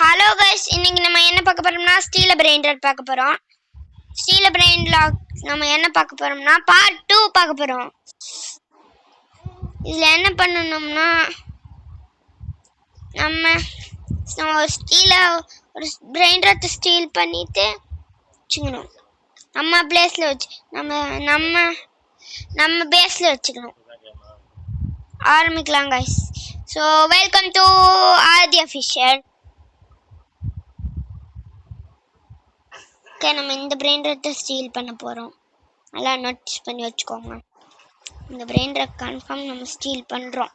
Hello guys, இன்னைக்கு நம்ம என்ன பார்க்க போறோம்னா ஸ்டீல் பிரெயின் ராட் பார்க்க போறோம். ஸ்டீல் பிரெயின் லாக் நம்ம என்ன பார்க்க போறோம்னா பார்ட் 2 பார்க்க போறோம். இதுல என்ன பண்ணணும்னா நம்ம ஒரு பிரெயின் ராட் ஸ்டீல் பண்ணிட்டு வச்சுக்கணும். நம்ம பிளேஸ்ல வச்சு நம்ம பேஸ்ல வச்சுக்கணும். ஆரம்பிக்கலாம் guys. So welcome to Aadhi official. Okay, நம்ம இந்த பிரெயின் ராட்டை ஸ்டீல் பண்ண போகிறோம். நல்லா நோட்டீஸ் பண்ணி வச்சுக்கோங்க. இந்த பிரெயின் ராட் கன்ஃபார்ம் நம்ம ஸ்டீல் பண்ணுறோம்.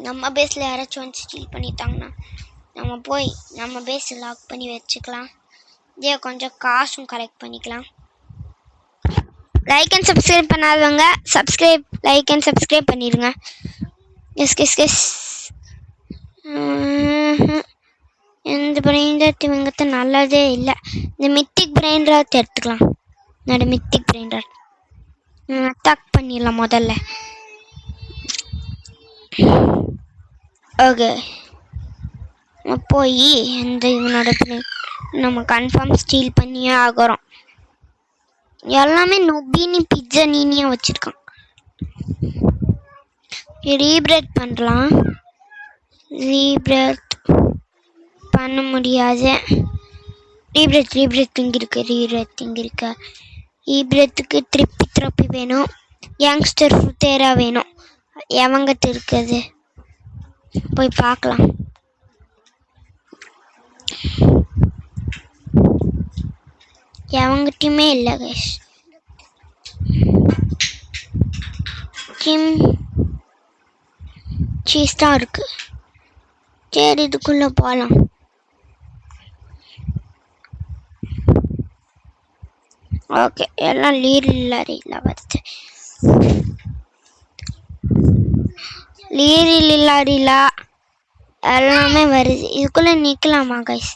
நம்ம பேஸில் யாராச்சும் வந்து ஸ்டீல் பண்ணிட்டாங்கன்னா நம்ம போய் நம்ம பேஸை லாக் பண்ணி வச்சுக்கலாம். இதே கொஞ்சம் காசும் கலெக்ட் பண்ணிக்கலாம். லைக் அண்ட் சப்ஸ்கிரைப் பண்ணாதவங்க லைக் அண்ட் சப்ஸ்கிரைப் பண்ணிடுங்க. எஸ் இந்த பிரெயின் ராட் இவங்ககிட்ட நல்லதே இல்லை. இந்த மித்திக் பிரெயின் ராட் எடுத்துக்கலாம். என்னோட மித்திக் பிரெயின் ராட் அட்டாக் பண்ணிடலாம் முதல்ல. ஓகே, போய் இந்த இவனோட நம்ம கன்ஃபார்ம் ஸ்டீல் பண்ணியே ஆகிறோம். எல்லாமே நொபினி பிட்சா நீனியாக வச்சுருக்கான். ரீபிரேட் பண்ணலாம். ரீபிரேட் பண்ண முடியாது. ரீபிரேத் இங்கே இருக்கு. ரீபிரேத்துக்கு திருப்பி வேணும். யங்ஸ்டர் ஃபுட்டேரா வேணும். எவங்கிட்ட இருக்குது போய் பார்க்கலாம். எவங்கிட்டையுமே இல்லை கைஸ். சீஸ் தான் இருக்கு. சரி, இதுக்குள்ள போகலாம். ஓகே, எல்லாம் லீரில் வருது. லீரில் எல்லாமே வருது. இதுக்குள்ள நிற்கலாமா கைஸ்?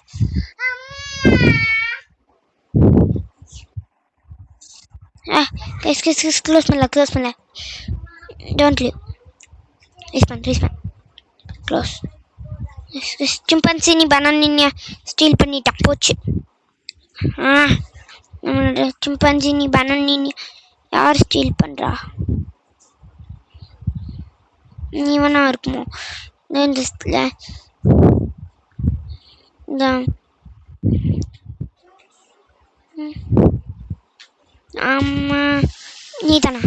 க்ளோஸ் பண்ணல. Don't leave. Respawn close. Chimpanzee banana steel பண்ணிட்டான். போச்சு. நம்மளோட சிம்பன்சி பனானா யார் ஸ்டீல் பண்ணுறா? நீவனா இருக்குமோ? ஆமா, நீ தானே.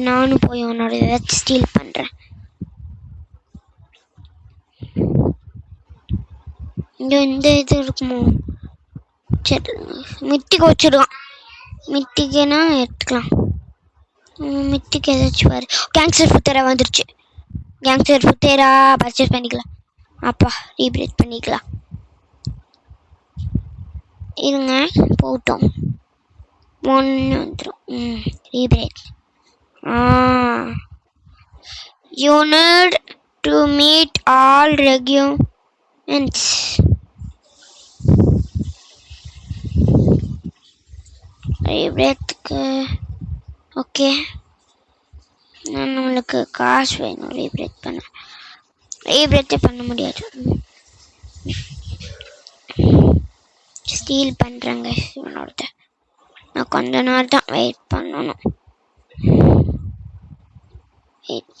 நானும் போய் உன்னோட ஏதாச்சும் ஸ்டீல் பண்ணுறேன். இந்த இது இருக்குமோ? சரி, மித்திக்கு வச்சுருக்கான். மித்திக்குன்னா எடுத்துக்கலாம். மித்திக்கு ஏதாச்சும் பாரு. கேங்ஸ்டர் ஃபுட்டேரா வந்துருச்சு. கேங்ஸ்டர் ஃபுட்டேரா பர்ச்சேஸ் பண்ணிக்கலாம். அப்பா, ரீபிரேட் பண்ணிக்கலாம். இருங்க, போட்டோம். ஒன்று வந்துடும். ரீபிரேட். You need to meet all requirements. ரீபிரேத்துக்கு ஓகே. நம்மளுக்கு காசு வேணும். ரீபிரேட்டே பண்ண முடியாது. ஸ்டீல் பண்ணுறேங்க இவனோட. நான் கொஞ்ச நேரம் தான் வெயிட் பண்ணணும்.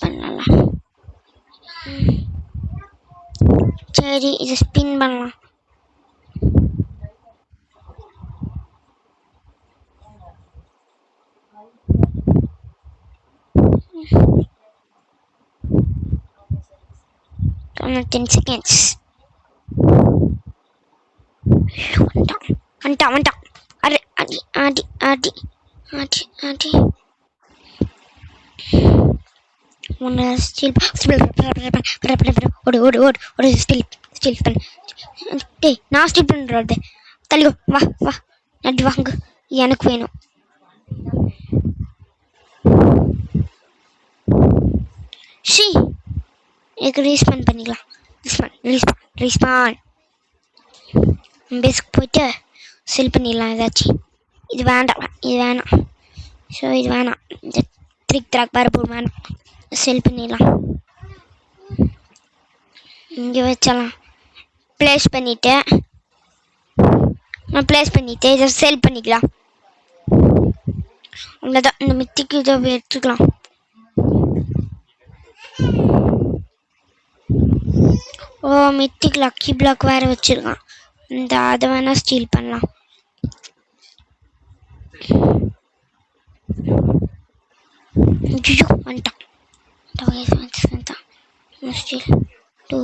பண்ணலாம். சரி, இதை ஸ்பின் பண்ணலாம். Only 10 seconds. வந்துட்டான். அரே, ஆடி. ஒன்று ஸ்டீல் ஓடு ஸ்டீல் பண்ணு. டேய், நான் ஸ்டீல் பண்ணுறது தள்ளிக்கோ. வா நடி வாங்க. எனக்கு வேணும். எனக்கு ரீஸ்பான் பண்ணிக்கலாம். ரீஸ்பான் பேஸுக்கு போயிட்டு செல் பண்ணிடலாம் ஏதாச்சும். இது வேணாம். ஸோ இது வேணாம். இந்த ட்ரிக் ட்ராக் பரப்பு வேணாம். செல் பண்ணிடலாம். இங்கே வச்சலாம். ப்ளேஸ் பண்ணிவிட்டு இதை சேல் பண்ணிக்கலாம். அவ்வளோதான். இந்த மித்திக்கு இதை எடுத்துக்கலாம். ஓ, மித்திக் லக்கி பிளாக் வேறு வச்சுருக்கான். அதை வேணால் ஸ்டீல் பண்ணலாம். ஐயோ வந்துட்டான். Steal 2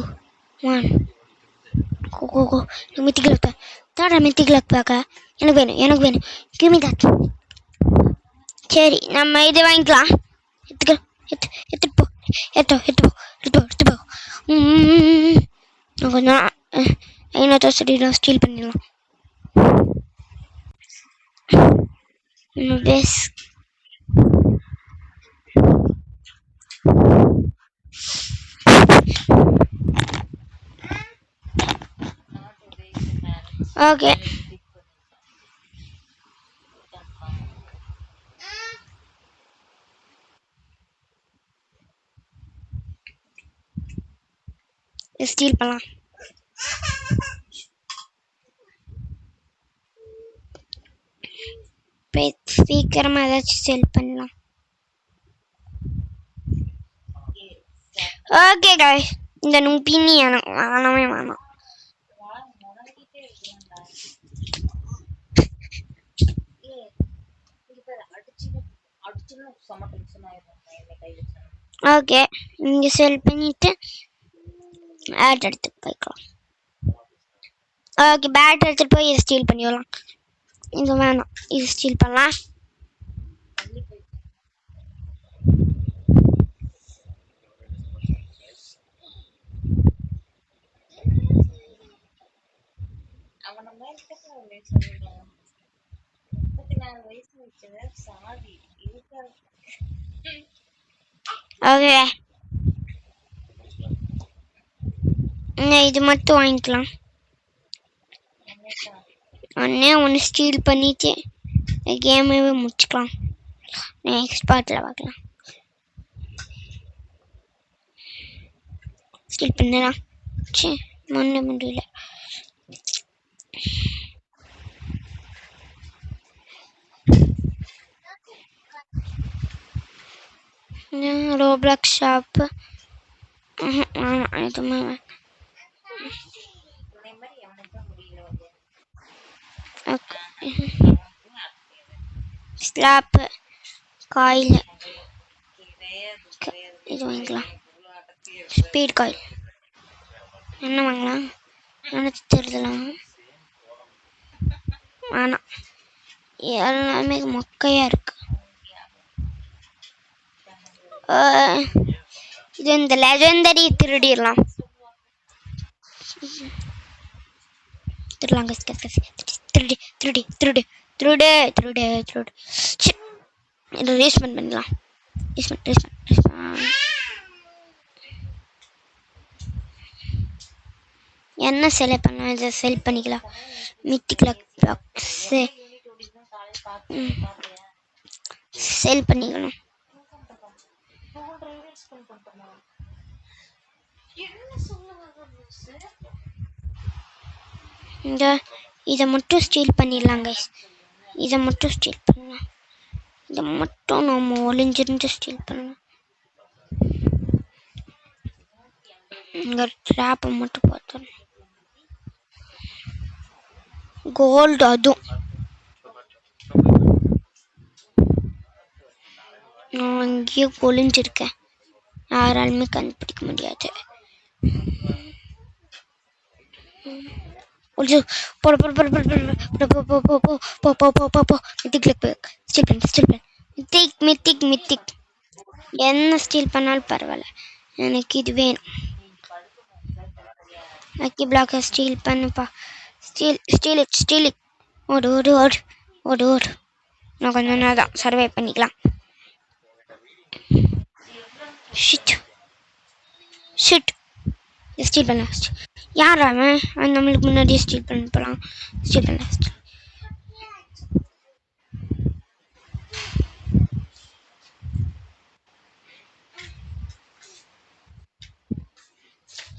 1 go. மித்திக் லக் தாடா. மித்திக் லக் பார்க்க எனக்கு வேணும். Gimme that. சரி, நம்ம இதை வாங்கிக்கலாம். எடுத்துட்டு போ. கொஞ்சம் ஐநூறு ஸ்டீல் பண்ணிடலாம். Base okay. ஸ்டீல் பண்ணலாம். சீக்கிரமா ஏதாச்சும் சேல் பண்ணலாம். ஓகே गाइस, இந்த நும்பினி எனக்கு வேணாம். ஓகே, இங்கே சேல் பண்ணிட்டு பேட் எடுத்துட்டு போய்க்கலாம். ஓகே, பேட் எடுத்துட்டு போய் இதை ஸ்டீல் பண்ணிடலாம். இது வேணாம், இது ஸ்டீல் பண்ணலாம். ஓகே, இது மட்டும் வாங்கிக்கலாம். ஒன்று ஸ்டீல் பண்ணிட்டு கேமையே முடிச்சுக்கலாம். நெக்ஸ்ட் பார்ட்டில் பார்க்கலாம். ஸ்டீல் பண்ணலாம். முடியல. ரோப்ளாக்ஸ் ஷாப்பு எதுவுமே ஸ்லாப்பு காயில் இது வாங்கிக்கலாம். ஸ்பீட் காயில் என்ன வாங்கலாம்? எனக்கு தெரிதலாம். ஆனால் எல்லாமே மொக்கையாக இருக்கு. இது இந்த லெஜெண்டரி திருடிடலாம். திருடு. இது ரீஸ்மெண்ட் பண்ணலாம். என்ன செலக்ட் பண்ண இதை செல் பண்ணிக்கலாம். மித்திக் பாக்ஸ் செல் பண்ணிக்கலாம். இதை மட்டும் ஸ்டீல் பண்ணிடலாம் கைஸ். இதை மட்டும் ஸ்டீல் பண்ணலாம். இதை மட்டும் நம்ம ஒளிஞ்சிருந்து ஸ்டீல் பண்ணலாம். இங்கே ட்ராப்பை மட்டும் பார்த்தோம். கோல்டு அதுவும் நான் அங்கேயே ஒளிஞ்சிருக்கேன். யாராலுமே கண்டுபிடிக்க முடியாது. மித்திக் என்ன ஸ்டீல் பண்ணாலும் பரவாயில்ல, எனக்கு இது வேணும். லக்கி பிளாக் ஸ்டீல் பண்ணுப்பா. ஸ்டீல் ஓடு. நான் கொஞ்சம் நேரம் தான் சர்வே பண்ணிக்கலாம். ஷிட் ஸ்டீல் பண்ண யார் அவன்? நம்மளுக்கு முன்னாடியே ஸ்டீல் பண்ண போகலாம்.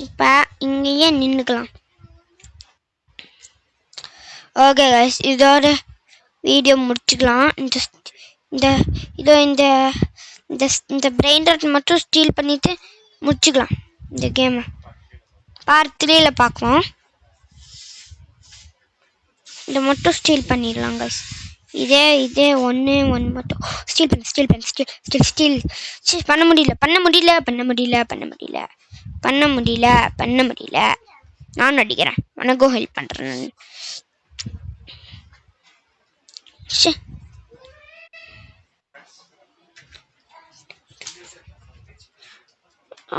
இப்போ இங்கேயே நின்றுக்கலாம். ஓகே கைஸ், இதோட வீடியோ முடிச்சுக்கலாம். இந்த இதோ இந்த இந்த இந்த பிரெயின் ராட் மட்டும் ஸ்டீல் பண்ணிவிட்டு முடிச்சுக்கலாம் இந்த கேமை. பார்ட் 3ல பார்க்கலாம். இதை மட்டும் ஸ்டீல் பண்ணிடலாம் கைஸ். இதே ஒன்று மட்டும் ஸ்டீல் பண்ண முடியல. நான் அடிக்கிறேன், உனக்கும் ஹெல்ப் பண்ணுறேன்.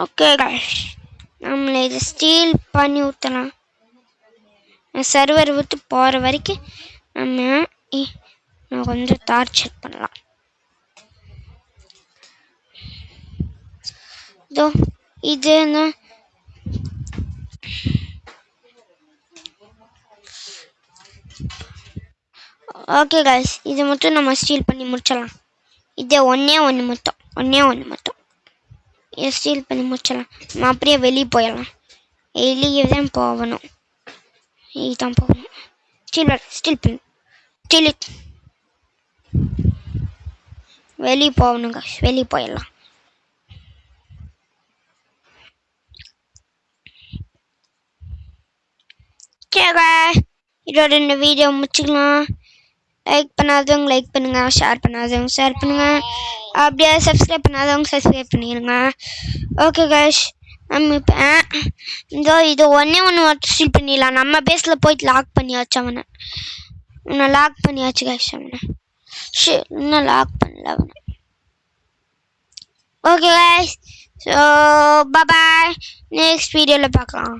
ஓகே கைஸ், நம்மளை இதை ஸ்டீல் பண்ணி ஊற்றலாம். சர்வர் விட்டு போகிற வரைக்கும் நம்ம கொஞ்சம் டார்ச்சர் பண்ணலாம். இதோ இதுன்னா ஓகே கைஸ், இது மட்டும் நம்ம ஸ்டீல் பண்ணி முடிச்சிடலாம். இதே ஒன்றே ஒன்று மட்டும் இதை ஸ்டீல் பண்ணி முடிச்சிடலாம். நம்ம அப்படியே வெளியே போயிடலாம். வெளியே தான் போகணும். வெளியே போகணும் கைஸ், வெளியே போயிடலாம். இதோட இந்த வீடியோ முடிச்சுக்கலாம். லைக் பண்ணாதவங்க லைக் பண்ணுங்க, ஷேர் பண்ணாதவங்க ஷேர் பண்ணுங்க, அப்படியே சப்ஸ்கிரைப் பண்ணாதவங்க சப்ஸ்கிரைப் பண்ணிடுங்க. ஓகே கைஸ், நம்ம இப்போ இது ஒன்று மட்டும் ஸ்டீல் பண்ணிடலாம். நம்ம பேஸில் போயிட்டு லாக் பண்ணியாச்சு அவனை லாக் பண்ணியாச்சு கைஸ். இன்னும் லாக் பண்ணல அவனை. Okay guys, so bye, next வீடியோவில் பார்க்கலாம்.